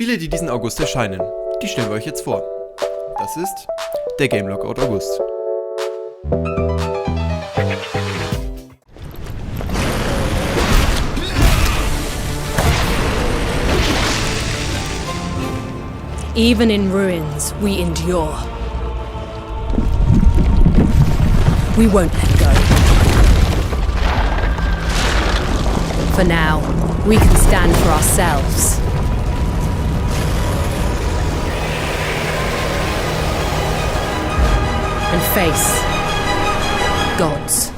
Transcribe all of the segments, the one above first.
Spiele, die diesen August erscheinen, die stellen wir euch jetzt vor. Das ist der Game Lockout August. Even in ruins, we endure. We won't let go. For now, we can stand for ourselves. And face gods.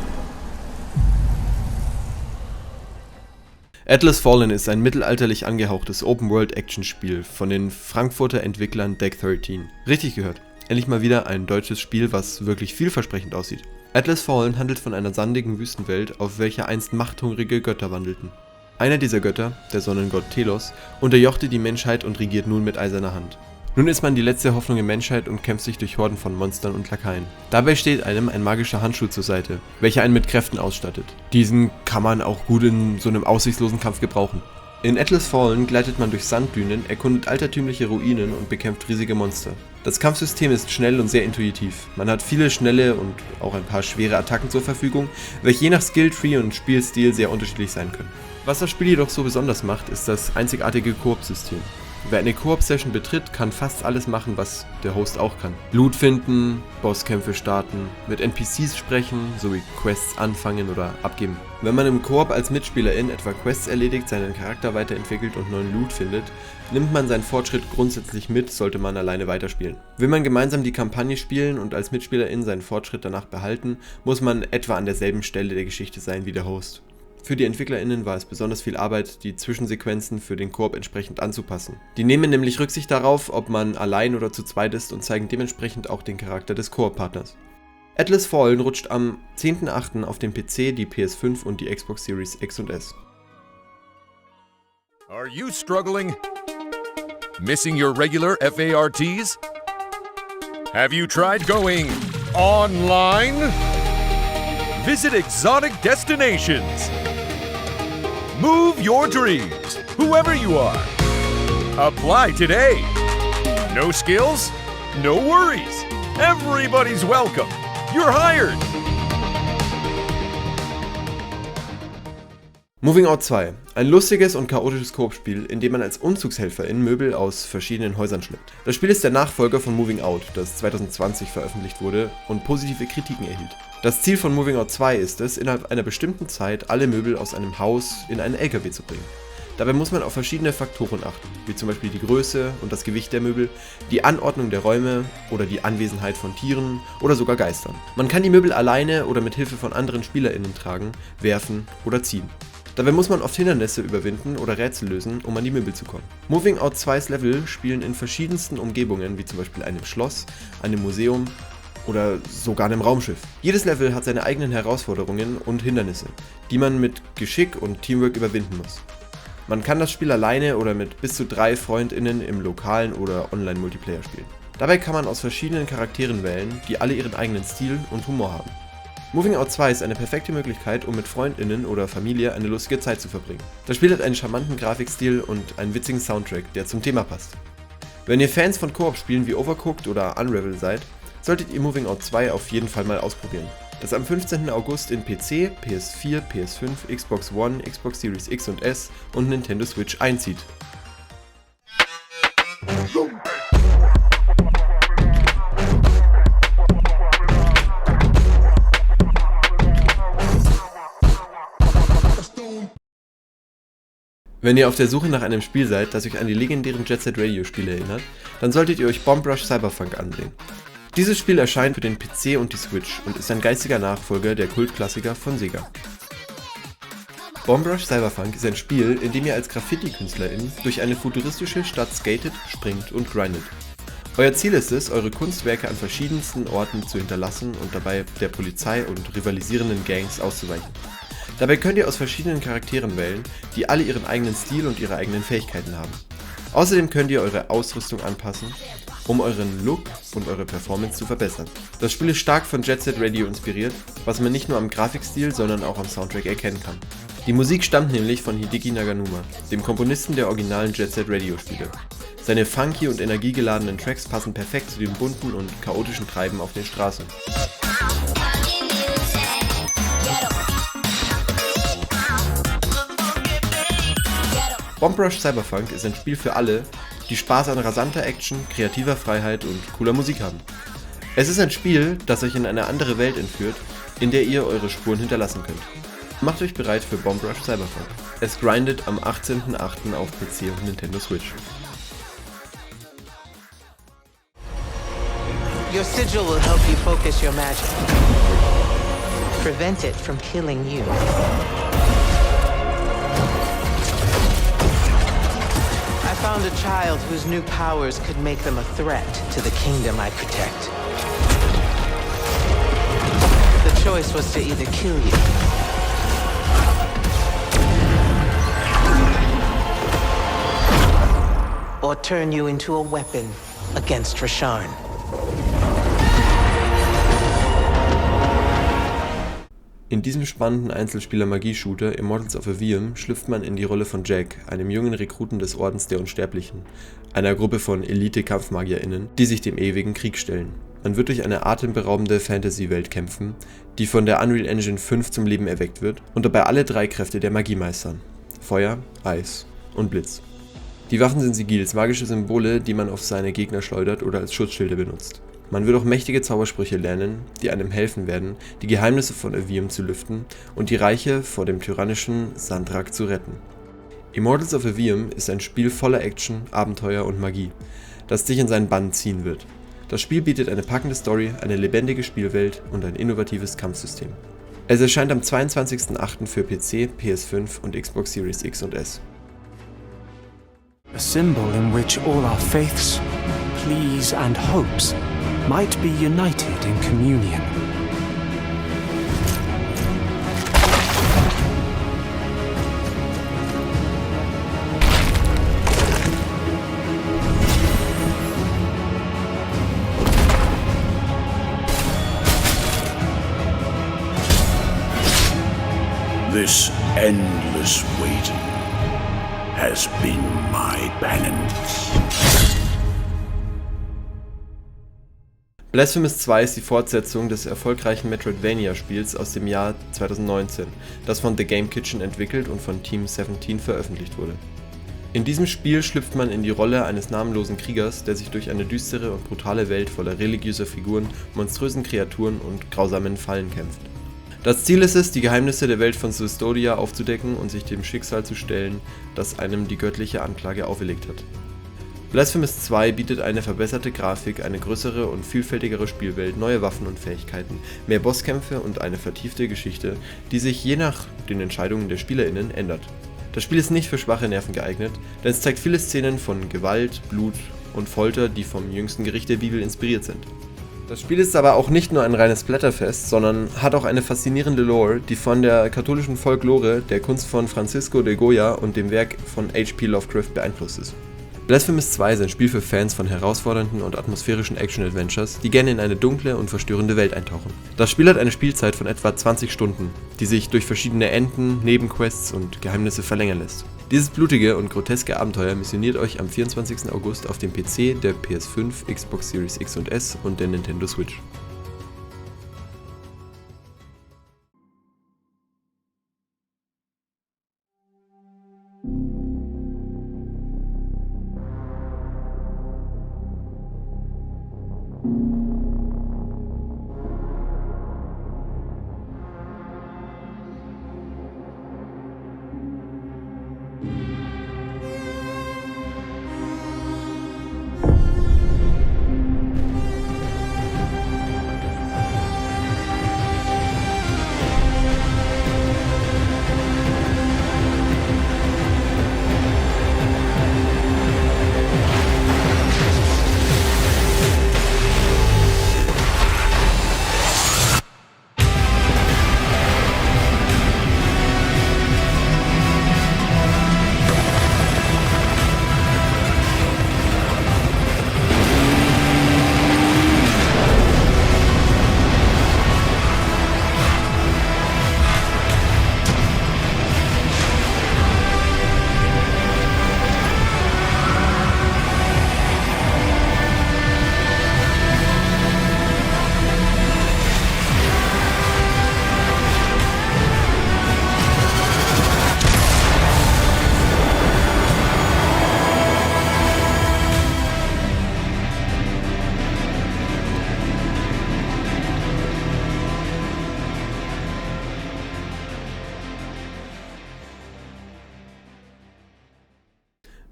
Atlas Fallen ist ein mittelalterlich angehauchtes Open-World-Action-Spiel von den Frankfurter Entwicklern Deck 13. Richtig gehört. Endlich mal wieder ein deutsches Spiel, was wirklich vielversprechend aussieht. Atlas Fallen handelt von einer sandigen Wüstenwelt, auf welcher einst machthungrige Götter wandelten. Einer dieser Götter, der Sonnengott Telos, unterjochte die Menschheit und regiert nun mit eiserner Hand. Nun ist man die letzte Hoffnung der Menschheit und kämpft sich durch Horden von Monstern und Lakaien. Dabei steht einem ein magischer Handschuh zur Seite, welcher einen mit Kräften ausstattet. Diesen kann man auch gut in so einem aussichtslosen Kampf gebrauchen. In Atlas Fallen gleitet man durch Sanddünen, erkundet altertümliche Ruinen und bekämpft riesige Monster. Das Kampfsystem ist schnell und sehr intuitiv. Man hat viele schnelle und auch ein paar schwere Attacken zur Verfügung, welche je nach Skilltree und Spielstil sehr unterschiedlich sein können. Was das Spiel jedoch so besonders macht, ist das einzigartige Koop-System. Wer eine Koop-Session betritt, kann fast alles machen, was der Host auch kann. Loot finden, Bosskämpfe starten, mit NPCs sprechen, sowie Quests anfangen oder abgeben. Wenn man im Koop als Mitspielerin etwa Quests erledigt, seinen Charakter weiterentwickelt und neuen Loot findet, nimmt man seinen Fortschritt grundsätzlich mit, sollte man alleine weiterspielen. Will man gemeinsam die Kampagne spielen und als Mitspielerin seinen Fortschritt danach behalten, muss man etwa an derselben Stelle der Geschichte sein wie der Host. Für die EntwicklerInnen war es besonders viel Arbeit, die Zwischensequenzen für den Koop entsprechend anzupassen. Die nehmen nämlich Rücksicht darauf, ob man allein oder zu zweit ist und zeigen dementsprechend auch den Charakter des Koop-Partners. Atlas Fallen rutscht am 10.8. auf den PC, die PS5 und die Xbox Series X und S. Are you struggling? Missing your regular FARTs? Have you tried going online? Visit exotic destinations. Move your dreams, whoever you are. Apply today. No skills? No worries. Everybody's welcome. You're hired. Moving Out 2. Ein lustiges und chaotisches Koop-Spiel, in dem man als Umzugshelferin Möbel aus verschiedenen Häusern schleppt. Das Spiel ist der Nachfolger von Moving Out, das 2020 veröffentlicht wurde und positive Kritiken erhielt. Das Ziel von Moving Out 2 ist es, innerhalb einer bestimmten Zeit alle Möbel aus einem Haus in einen LKW zu bringen. Dabei muss man auf verschiedene Faktoren achten, wie zum Beispiel die Größe und das Gewicht der Möbel, die Anordnung der Räume oder die Anwesenheit von Tieren oder sogar Geistern. Man kann die Möbel alleine oder mit Hilfe von anderen SpielerInnen tragen, werfen oder ziehen. Dabei muss man oft Hindernisse überwinden oder Rätsel lösen, um an die Möbel zu kommen. Moving Out 2's Level spielen in verschiedensten Umgebungen, wie zum Beispiel einem Schloss, einem Museum oder sogar einem Raumschiff. Jedes Level hat seine eigenen Herausforderungen und Hindernisse, die man mit Geschick und Teamwork überwinden muss. Man kann das Spiel alleine oder mit bis zu 3 FreundInnen im lokalen oder Online-Multiplayer spielen. Dabei kann man aus verschiedenen Charakteren wählen, die alle ihren eigenen Stil und Humor haben. Moving Out 2 ist eine perfekte Möglichkeit, um mit FreundInnen oder Familie eine lustige Zeit zu verbringen. Das Spiel hat einen charmanten Grafikstil und einen witzigen Soundtrack, der zum Thema passt. Wenn ihr Fans von Koop-Spielen wie Overcooked oder Unravel seid, solltet ihr Moving Out 2 auf jeden Fall mal ausprobieren. Das am 15. August in PC, PS4, PS5, Xbox One, Xbox Series X und S und Nintendo Switch einzieht. Wenn ihr auf der Suche nach einem Spiel seid, das euch an die legendären Jet Set Radio Spiele erinnert, dann solltet ihr euch Bomb Rush Cyberpunk ansehen. Dieses Spiel erscheint für den PC und die Switch und ist ein geistiger Nachfolger der Kultklassiker von Sega. Bomb Rush Cyberpunk ist ein Spiel, in dem ihr als Graffiti-KünstlerIn durch eine futuristische Stadt skatet, springt und grindet. Euer Ziel ist es, eure Kunstwerke an verschiedensten Orten zu hinterlassen und dabei der Polizei und rivalisierenden Gangs auszuweichen. Dabei könnt ihr aus verschiedenen Charakteren wählen, die alle ihren eigenen Stil und ihre eigenen Fähigkeiten haben. Außerdem könnt ihr eure Ausrüstung anpassen, um euren Look und eure Performance zu verbessern. Das Spiel ist stark von Jet Set Radio inspiriert, was man nicht nur am Grafikstil, sondern auch am Soundtrack erkennen kann. Die Musik stammt nämlich von Hideki Naganuma, dem Komponisten der originalen Jet Set Radio Spiele. Seine funky und energiegeladenen Tracks passen perfekt zu dem bunten und chaotischen Treiben auf den Straßen. Bomb Rush Cyberfunk ist ein Spiel für alle, die Spaß an rasanter Action, kreativer Freiheit und cooler Musik haben. Es ist ein Spiel, das euch in eine andere Welt entführt, in der ihr eure Spuren hinterlassen könnt. Macht euch bereit für Bomb Rush Cyberfunk. Es grindet am 18.08. auf PC und Nintendo Switch. Your sigil will help you focus your magic. Prevent it from killing you. I found a child whose new powers could make them a threat to the kingdom I protect. The choice was to either kill you or turn you into a weapon against Rasharn. In diesem spannenden Einzelspieler-Magie-Shooter Immortals of Aveum schlüpft man in die Rolle von Jack, einem jungen Rekruten des Ordens der Unsterblichen, einer Gruppe von Elite-KampfmagierInnen, die sich dem ewigen Krieg stellen. Man wird durch eine atemberaubende Fantasy-Welt kämpfen, die von der Unreal Engine 5 zum Leben erweckt wird und dabei alle drei Kräfte der Magie meistern: Feuer, Eis und Blitz. Die Waffen sind Sigils, magische Symbole, die man auf seine Gegner schleudert oder als Schutzschilde benutzt. Man wird auch mächtige Zaubersprüche lernen, die einem helfen werden, die Geheimnisse von Aveum zu lüften und die Reiche vor dem tyrannischen Sandrak zu retten. Immortals of Aveum ist ein Spiel voller Action, Abenteuer und Magie, das dich in seinen Bann ziehen wird. Das Spiel bietet eine packende Story, eine lebendige Spielwelt und ein innovatives Kampfsystem. Es erscheint am 22.08. für PC, PS5 und Xbox Series X und S. A symbol in which all our faiths, pleas and hopes might be united in communion. This endless waiting has been my penance. Blasphemous 2 ist die Fortsetzung des erfolgreichen Metroidvania-Spiels aus dem Jahr 2019, das von The Game Kitchen entwickelt und von Team 17 veröffentlicht wurde. In diesem Spiel schlüpft man in die Rolle eines namenlosen Kriegers, der sich durch eine düstere und brutale Welt voller religiöser Figuren, monströsen Kreaturen und grausamen Fallen kämpft. Das Ziel ist es, die Geheimnisse der Welt von Systodia aufzudecken und sich dem Schicksal zu stellen, das einem die göttliche Anklage auferlegt hat. Blasphemous 2 bietet eine verbesserte Grafik, eine größere und vielfältigere Spielwelt, neue Waffen und Fähigkeiten, mehr Bosskämpfe und eine vertiefte Geschichte, die sich je nach den Entscheidungen der SpielerInnen ändert. Das Spiel ist nicht für schwache Nerven geeignet, denn es zeigt viele Szenen von Gewalt, Blut und Folter, die vom jüngsten Gericht der Bibel inspiriert sind. Das Spiel ist aber auch nicht nur ein reines Splatterfest, sondern hat auch eine faszinierende Lore, die von der katholischen Folklore, der Kunst von Francisco de Goya und dem Werk von H.P. Lovecraft beeinflusst ist. Blasphemous 2 ist ein Spiel für Fans von herausfordernden und atmosphärischen Action-Adventures, die gerne in eine dunkle und verstörende Welt eintauchen. Das Spiel hat eine Spielzeit von etwa 20 Stunden, die sich durch verschiedene Enden, Nebenquests und Geheimnisse verlängern lässt. Dieses blutige und groteske Abenteuer missioniert euch am 24. August auf dem PC, der PS5, Xbox Series X und S und der Nintendo Switch.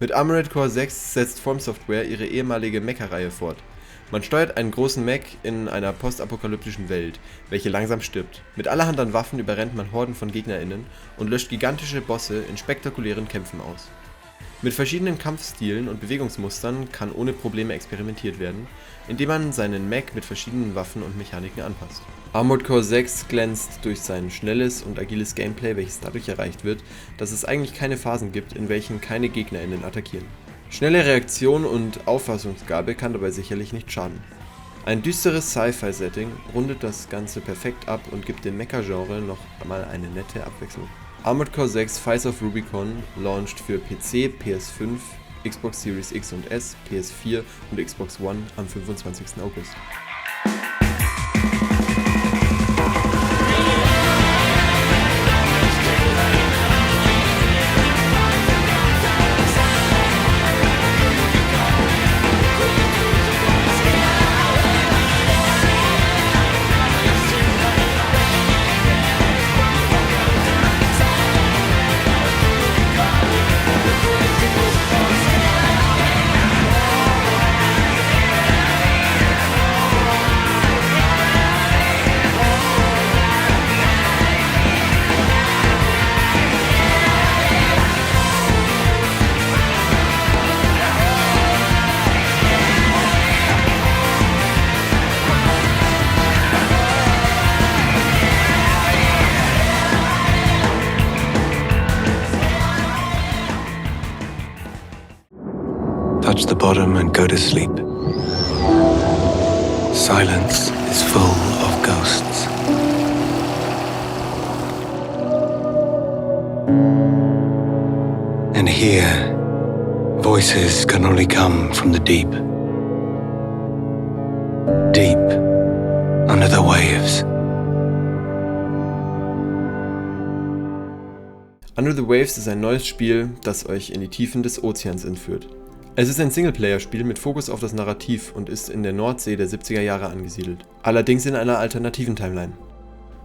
Mit Armored Core 6 setzt From Software ihre ehemalige Mecha-Reihe fort. Man steuert einen großen Mech in einer postapokalyptischen Welt, welche langsam stirbt. Mit allerhand an Waffen überrennt man Horden von GegnerInnen und löscht gigantische Bosse in spektakulären Kämpfen aus. Mit verschiedenen Kampfstilen und Bewegungsmustern kann ohne Probleme experimentiert werden, indem man seinen Mech mit verschiedenen Waffen und Mechaniken anpasst. Armored Core 6 glänzt durch sein schnelles und agiles Gameplay, welches dadurch erreicht wird, dass es eigentlich keine Phasen gibt, in welchen keine GegnerInnen attackieren. Schnelle Reaktion und Auffassungsgabe kann dabei sicherlich nicht schaden. Ein düsteres Sci-Fi-Setting rundet das Ganze perfekt ab und gibt dem Mecha-Genre noch einmal eine nette Abwechslung. Armored Core 6 Fires of Rubicon launched für PC, PS5, Xbox Series X und S, PS4 und Xbox One am 25. August. Touch the bottom and go to sleep. Silence is full of ghosts. And here, voices can only come from the deep. Deep under the waves. Under the Waves ist ein neues Spiel, das euch in die Tiefen des Ozeans entführt. Es ist ein Singleplayer-Spiel mit Fokus auf das Narrativ und ist in der Nordsee der 70er Jahre angesiedelt, allerdings in einer alternativen Timeline.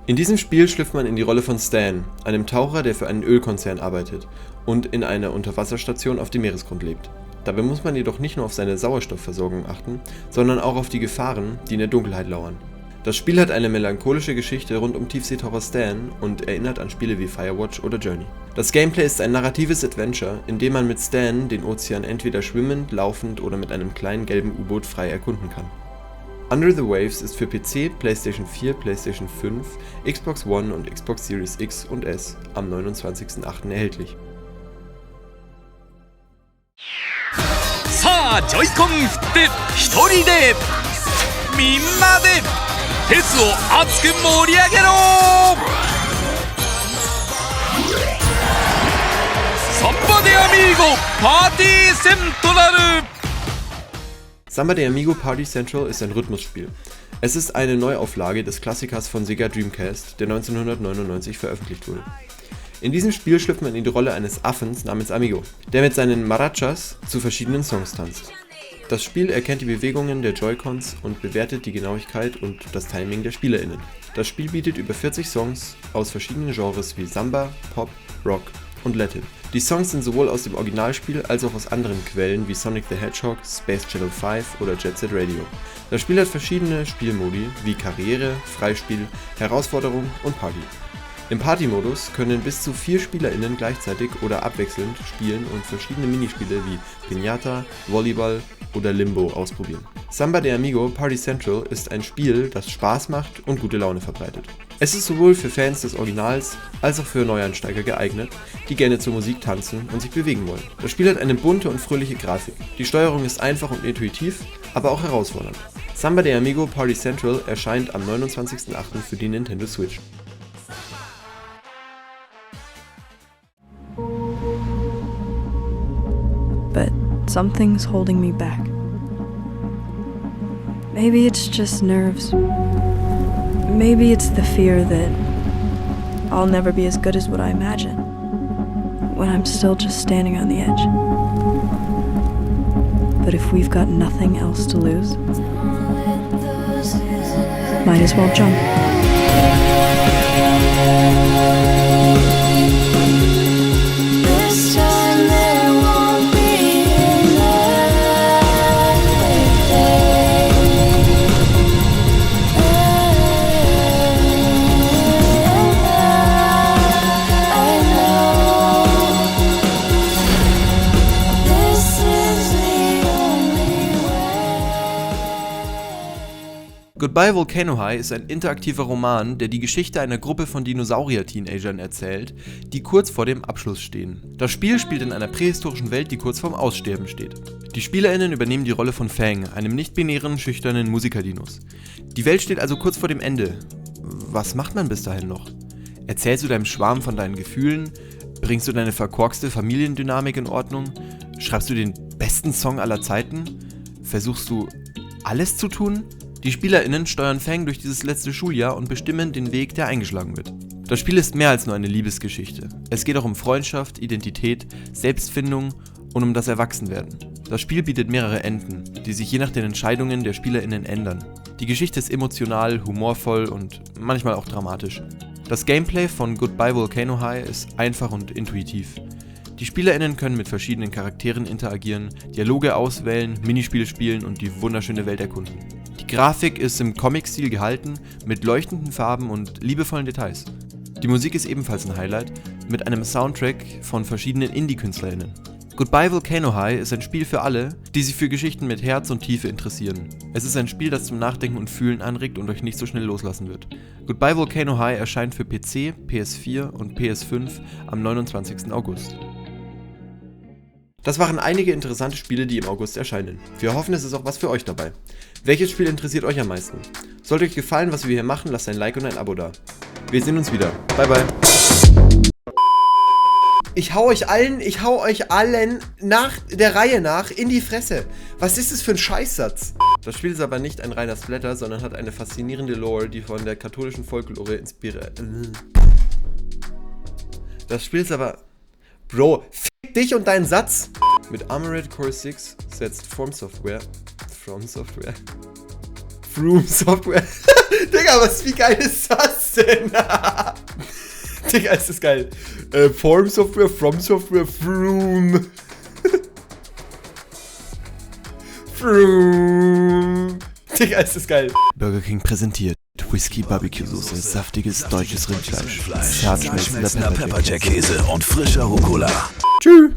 In diesem Spiel schlüpft man in die Rolle von Stan, einem Taucher, der für einen Ölkonzern arbeitet und in einer Unterwasserstation auf dem Meeresgrund lebt. Dabei muss man jedoch nicht nur auf seine Sauerstoffversorgung achten, sondern auch auf die Gefahren, die in der Dunkelheit lauern. Das Spiel hat eine melancholische Geschichte rund um Tiefseetaucher Stan und erinnert an Spiele wie Firewatch oder Journey. Das Gameplay ist ein narratives Adventure, in dem man mit Stan den Ozean entweder schwimmend, laufend oder mit einem kleinen gelben U-Boot frei erkunden kann. Under the Waves ist für PC, PlayStation 4, PlayStation 5, Xbox One und Xbox Series X und S am 29.08. erhältlich. さあジョイコン振って一人でみんなでフェスを熱く盛り上げろサンバデアミーゴパーティーセントラル Samba de Amigo Party Central ist ein Rhythmusspiel. Es ist eine Neuauflage des Klassikers von Sega Dreamcast, der 1999 veröffentlicht wurde. In diesem Spiel schlüpft man in die Rolle eines Affens namens Amigo, der mit seinen Marachas zu verschiedenen Songs tanzt. Das Spiel erkennt die Bewegungen der Joy-Cons und bewertet die Genauigkeit und das Timing der SpielerInnen. Das Spiel bietet über 40 Songs aus verschiedenen Genres wie Samba, Pop, Rock und Latin. Die Songs sind sowohl aus dem Originalspiel als auch aus anderen Quellen wie Sonic the Hedgehog, Space Channel 5 oder Jet Set Radio. Das Spiel hat verschiedene Spielmodi wie Karriere, Freispiel, Herausforderung und Party. Im Party-Modus können bis zu 4 SpielerInnen gleichzeitig oder abwechselnd spielen und verschiedene Minispiele wie Piñata, Volleyball oder Limbo ausprobieren. Samba de Amigo Party Central ist ein Spiel, das Spaß macht und gute Laune verbreitet. Es ist sowohl für Fans des Originals als auch für Neueinsteiger geeignet, die gerne zur Musik tanzen und sich bewegen wollen. Das Spiel hat eine bunte und fröhliche Grafik. Die Steuerung ist einfach und intuitiv, aber auch herausfordernd. Samba de Amigo Party Central erscheint am 29.08. für die Nintendo Switch. But something's holding me back. Maybe it's just nerves. Maybe it's the fear that I'll never be as good as what I imagine when I'm still just standing on the edge. But if we've got nothing else to lose, might as well jump. This time there won't be Goodbye Volcano High ist ein interaktiver Roman, der die Geschichte einer Gruppe von Dinosaurier-Teenagern erzählt, die kurz vor dem Abschluss stehen. Das Spiel spielt in einer prähistorischen Welt, die kurz vorm Aussterben steht. Die SpielerInnen übernehmen die Rolle von Fang, einem nicht-binären, schüchternen Musikerdinos. Die Welt steht also kurz vor dem Ende. Was macht man bis dahin noch? Erzählst du deinem Schwarm von deinen Gefühlen? Bringst du deine verkorkste Familiendynamik in Ordnung? Schreibst du den besten Song aller Zeiten? Versuchst du alles zu tun? Die SpielerInnen steuern Fang durch dieses letzte Schuljahr und bestimmen den Weg, der eingeschlagen wird. Das Spiel ist mehr als nur eine Liebesgeschichte. Es geht auch um Freundschaft, Identität, Selbstfindung und um das Erwachsenwerden. Das Spiel bietet mehrere Enden, die sich je nach den Entscheidungen der SpielerInnen ändern. Die Geschichte ist emotional, humorvoll und manchmal auch dramatisch. Das Gameplay von Goodbye Volcano High ist einfach und intuitiv. Die SpielerInnen können mit verschiedenen Charakteren interagieren, Dialoge auswählen, Minispiele spielen und die wunderschöne Welt erkunden. Die Grafik ist im Comic-Stil gehalten, mit leuchtenden Farben und liebevollen Details. Die Musik ist ebenfalls ein Highlight, mit einem Soundtrack von verschiedenen Indie-KünstlerInnen. Goodbye Volcano High ist ein Spiel für alle, die sich für Geschichten mit Herz und Tiefe interessieren. Es ist ein Spiel, das zum Nachdenken und Fühlen anregt und euch nicht so schnell loslassen wird. Goodbye Volcano High erscheint für PC, PS4 und PS5 am 29. August. Das waren einige interessante Spiele, die im August erscheinen. Wir hoffen, es ist auch was für euch dabei. Welches Spiel interessiert euch am meisten? Sollte euch gefallen, was wir hier machen, lasst ein Like und ein Abo da. Wir sehen uns wieder. Bye bye. Ich hau euch allen nach der Reihe nach in die Fresse. Was ist das für ein Scheißsatz? Das Spiel ist aber nicht ein reiner Splatter, sondern hat eine faszinierende Lore, die von der katholischen Folklore inspiriert. Das Spiel ist aber... Bro, fick dich und deinen Satz! Mit Armored Core 6 setzt From Software. Digga, wie geil ist das denn? Digga, ist das geil. From Software, From. Digga, ist das geil. Burger King präsentiert Whisky Barbecue Soße, saftiges deutsches Rindfleisch, zart schmelzender Pepperjack-Käse und frischer Rucola. Tschüss.